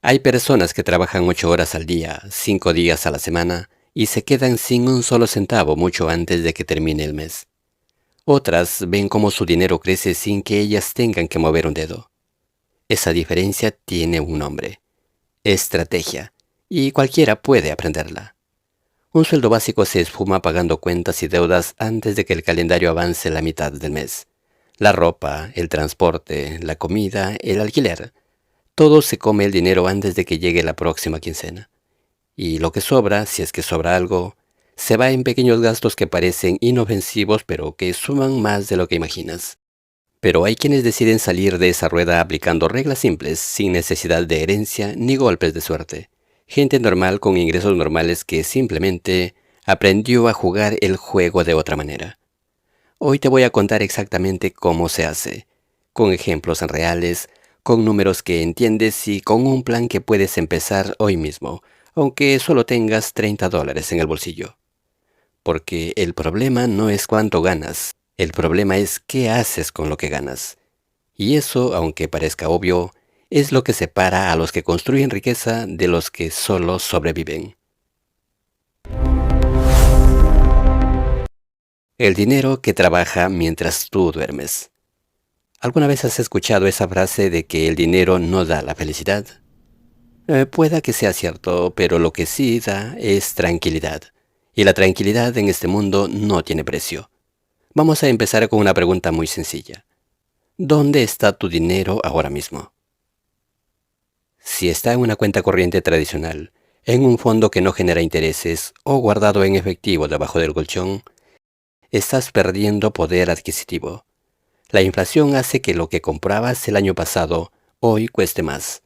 Hay personas que trabajan 8 horas al día, 5 días a la semana, y se quedan sin un solo centavo mucho antes de que termine el mes. Otras ven cómo su dinero crece sin que ellas tengan que mover un dedo. Esa diferencia tiene un nombre: estrategia, y cualquiera puede aprenderla. Un sueldo básico se esfuma pagando cuentas y deudas antes de que el calendario avance la mitad del mes. La ropa, el transporte, la comida, el alquiler. Todo se come el dinero antes de que llegue la próxima quincena. Y lo que sobra, si es que sobra algo, se va en pequeños gastos que parecen inofensivos pero que suman más de lo que imaginas. Pero hay quienes deciden salir de esa rueda aplicando reglas simples, sin necesidad de herencia ni golpes de suerte. Gente normal con ingresos normales que simplemente aprendió a jugar el juego de otra manera. Hoy te voy a contar exactamente cómo se hace, con ejemplos reales, con números que entiendes y con un plan que puedes empezar hoy mismo, aunque solo tengas $30 en el bolsillo. Porque el problema no es cuánto ganas, el problema es qué haces con lo que ganas. Y eso, aunque parezca obvio, es lo que separa a los que construyen riqueza de los que solo sobreviven. El dinero que trabaja mientras tú duermes. ¿Alguna vez has escuchado esa frase de que el dinero no da la felicidad? Pueda que sea cierto, pero lo que sí da es tranquilidad. Y la tranquilidad en este mundo no tiene precio. Vamos a empezar con una pregunta muy sencilla. ¿Dónde está tu dinero ahora mismo? Si está en una cuenta corriente tradicional, en un fondo que no genera intereses o guardado en efectivo debajo del colchón, estás perdiendo poder adquisitivo. La inflación hace que lo que comprabas el año pasado hoy cueste más.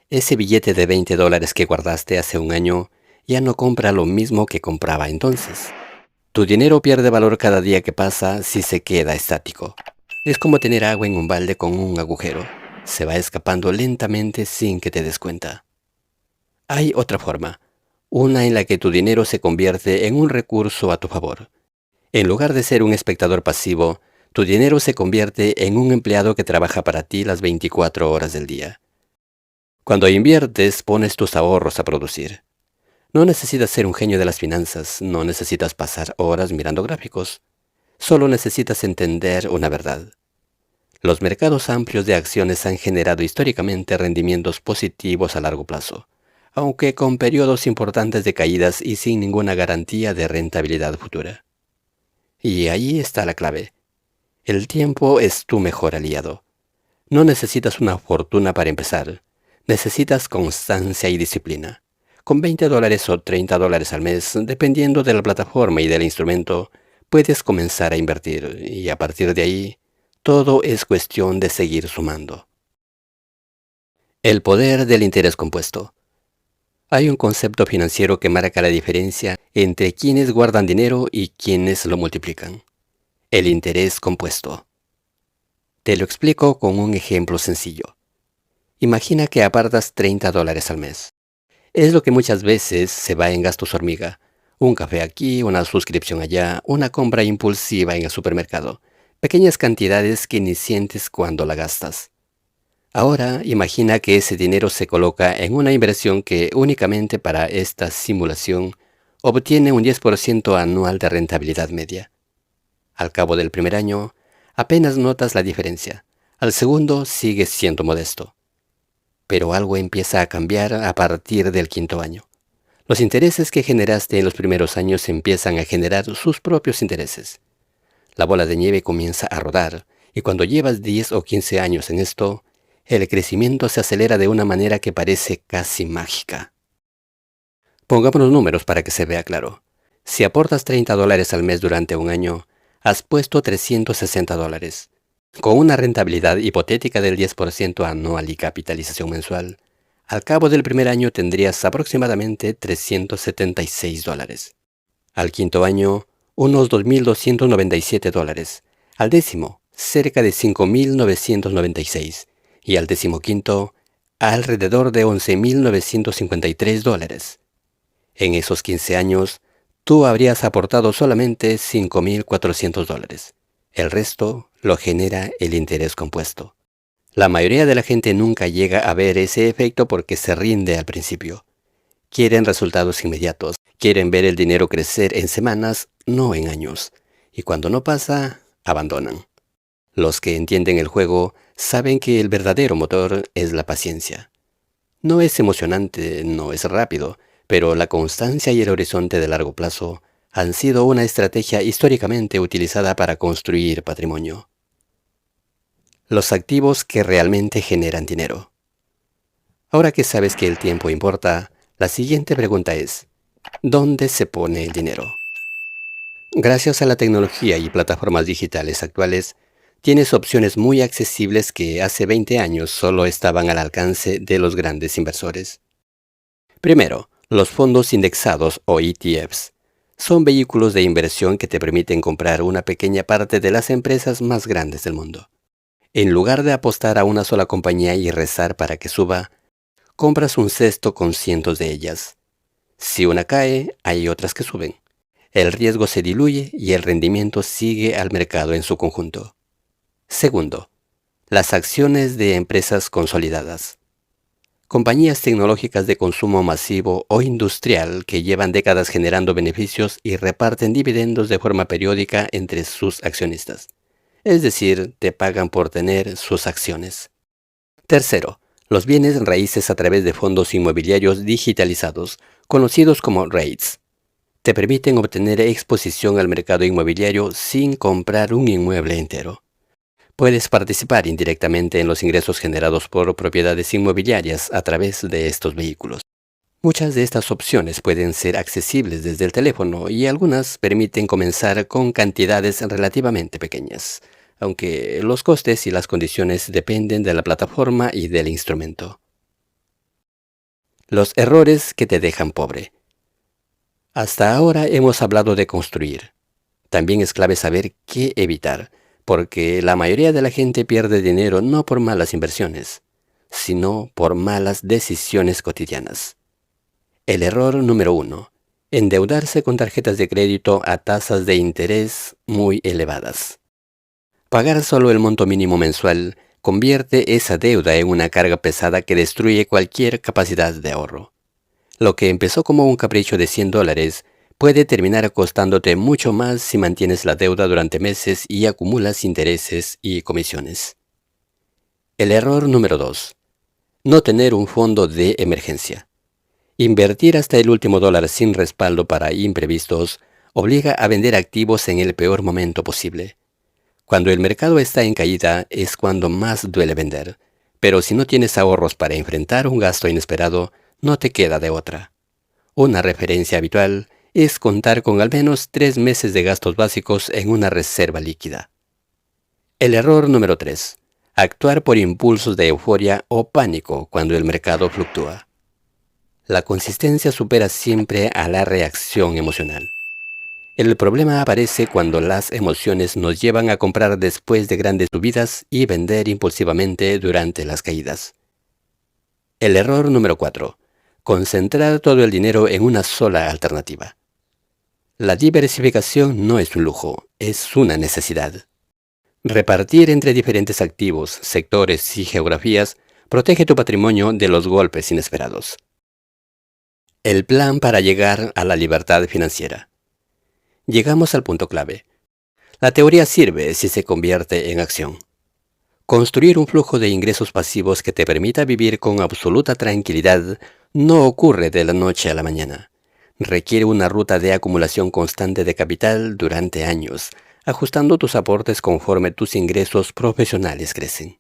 Ese billete de $20 que guardaste hace un año ya no compra lo mismo que compraba entonces. Tu dinero pierde valor cada día que pasa si se queda estático. Es como tener agua en un balde con un agujero. Se va escapando lentamente sin que te des cuenta. Hay otra forma, una en la que tu dinero se convierte en un recurso a tu favor. En lugar de ser un espectador pasivo, tu dinero se convierte en un empleado que trabaja para ti las 24 horas del día. Cuando inviertes, pones tus ahorros a producir. No necesitas ser un genio de las finanzas, no necesitas pasar horas mirando gráficos. Solo necesitas entender una verdad. Los mercados amplios de acciones han generado históricamente rendimientos positivos a largo plazo, aunque con periodos importantes de caídas y sin ninguna garantía de rentabilidad futura. Y ahí está la clave. El tiempo es tu mejor aliado. No necesitas una fortuna para empezar. Necesitas constancia y disciplina. Con $20 o $30 al mes, dependiendo de la plataforma y del instrumento, puedes comenzar a invertir y a partir de ahí, todo es cuestión de seguir sumando. El poder del interés compuesto. Hay un concepto financiero que marca la diferencia entre quienes guardan dinero y quienes lo multiplican. El interés compuesto. Te lo explico con un ejemplo sencillo. Imagina que apartas $30 al mes. Es lo que muchas veces se va en gastos hormiga. Un café aquí, una suscripción allá, una compra impulsiva en el supermercado. Pequeñas cantidades que ni sientes cuando la gastas. Ahora imagina que ese dinero se coloca en una inversión que únicamente para esta simulación obtiene un 10% anual de rentabilidad media. Al cabo del primer año, apenas notas la diferencia. Al segundo sigues siendo modesto. Pero algo empieza a cambiar a partir del quinto año. Los intereses que generaste en los primeros años empiezan a generar sus propios intereses. La bola de nieve comienza a rodar, y cuando llevas 10 o 15 años en esto, el crecimiento se acelera de una manera que parece casi mágica. Pongámonos números para que se vea claro. Si aportas $30 al mes durante un año, has puesto $360. Con una rentabilidad hipotética del 10% anual y capitalización mensual, al cabo del primer año tendrías aproximadamente $376. Al quinto año, unos $2.297. Al décimo, cerca de $5.996. Y al decimoquinto, alrededor de $11.953. En esos 15 años, tú habrías aportado solamente $5.400. El resto lo genera el interés compuesto. La mayoría de la gente nunca llega a ver ese efecto porque se rinde al principio. Quieren resultados inmediatos, quieren ver el dinero crecer en semanas, no en años. Y cuando no pasa, abandonan. Los que entienden el juego saben que el verdadero motor es la paciencia. No es emocionante, no es rápido, pero la constancia y el horizonte de largo plazo han sido una estrategia históricamente utilizada para construir patrimonio. Los activos que realmente generan dinero. Ahora que sabes que el tiempo importa, la siguiente pregunta es, ¿dónde se pone el dinero? Gracias a la tecnología y plataformas digitales actuales, tienes opciones muy accesibles que hace 20 años solo estaban al alcance de los grandes inversores. Primero, los fondos indexados o ETFs. Son vehículos de inversión que te permiten comprar una pequeña parte de las empresas más grandes del mundo. En lugar de apostar a una sola compañía y rezar para que suba, compras un cesto con cientos de ellas. Si una cae, hay otras que suben. El riesgo se diluye y el rendimiento sigue al mercado en su conjunto. Segundo, las acciones de empresas consolidadas. Compañías tecnológicas de consumo masivo o industrial que llevan décadas generando beneficios y reparten dividendos de forma periódica entre sus accionistas. Es decir, te pagan por tener sus acciones. Tercero, los bienes raíces a través de fondos inmobiliarios digitalizados, conocidos como REITs. Te permiten obtener exposición al mercado inmobiliario sin comprar un inmueble entero. Puedes participar indirectamente en los ingresos generados por propiedades inmobiliarias a través de estos vehículos. Muchas de estas opciones pueden ser accesibles desde el teléfono y algunas permiten comenzar con cantidades relativamente pequeñas, aunque los costes y las condiciones dependen de la plataforma y del instrumento. Los errores que te dejan pobre. Hasta ahora hemos hablado de construir. También es clave saber qué evitar, porque la mayoría de la gente pierde dinero no por malas inversiones, sino por malas decisiones cotidianas. El error número 1. Endeudarse con tarjetas de crédito a tasas de interés muy elevadas. Pagar solo el monto mínimo mensual convierte esa deuda en una carga pesada que destruye cualquier capacidad de ahorro. Lo que empezó como un capricho de $100 puede terminar costándote mucho más si mantienes la deuda durante meses y acumulas intereses y comisiones. El error número 2. No tener un fondo de emergencia. Invertir hasta el último dólar sin respaldo para imprevistos obliga a vender activos en el peor momento posible. Cuando el mercado está en caída es cuando más duele vender, pero si no tienes ahorros para enfrentar un gasto inesperado, no te queda de otra. Una referencia habitual es contar con al menos 3 meses de gastos básicos en una reserva líquida. El error número 3. Actuar por impulsos de euforia o pánico cuando el mercado fluctúa. La consistencia supera siempre a la reacción emocional. El problema aparece cuando las emociones nos llevan a comprar después de grandes subidas y vender impulsivamente durante las caídas. El error número 4. Concentrar todo el dinero en una sola alternativa. La diversificación no es un lujo, es una necesidad. Repartir entre diferentes activos, sectores y geografías protege tu patrimonio de los golpes inesperados. El plan para llegar a la libertad financiera. Llegamos al punto clave. La teoría sirve si se convierte en acción. Construir un flujo de ingresos pasivos que te permita vivir con absoluta tranquilidad no ocurre de la noche a la mañana. Requiere una ruta de acumulación constante de capital durante años, ajustando tus aportes conforme tus ingresos profesionales crecen.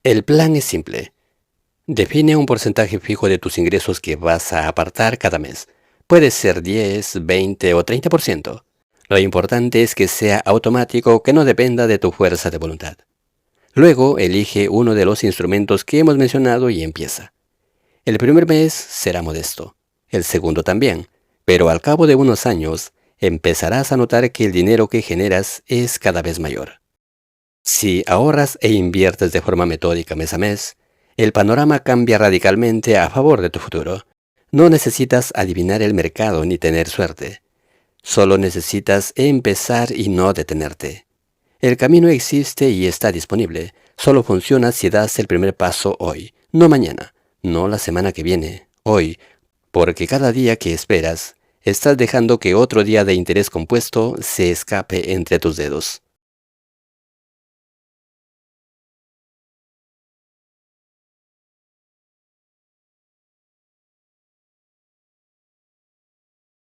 El plan es simple. Define un porcentaje fijo de tus ingresos que vas a apartar cada mes. Puede ser 10, 20 o 30%. Lo importante es que sea automático, que no dependa de tu fuerza de voluntad. Luego, elige uno de los instrumentos que hemos mencionado y empieza. El primer mes será modesto, el segundo también, pero al cabo de unos años, empezarás a notar que el dinero que generas es cada vez mayor. Si ahorras e inviertes de forma metódica mes a mes, el panorama cambia radicalmente a favor de tu futuro. No necesitas adivinar el mercado ni tener suerte. Solo necesitas empezar y no detenerte. El camino existe y está disponible. Solo funciona si das el primer paso hoy, no mañana, no la semana que viene, hoy, porque cada día que esperas, estás dejando que otro día de interés compuesto se escape entre tus dedos.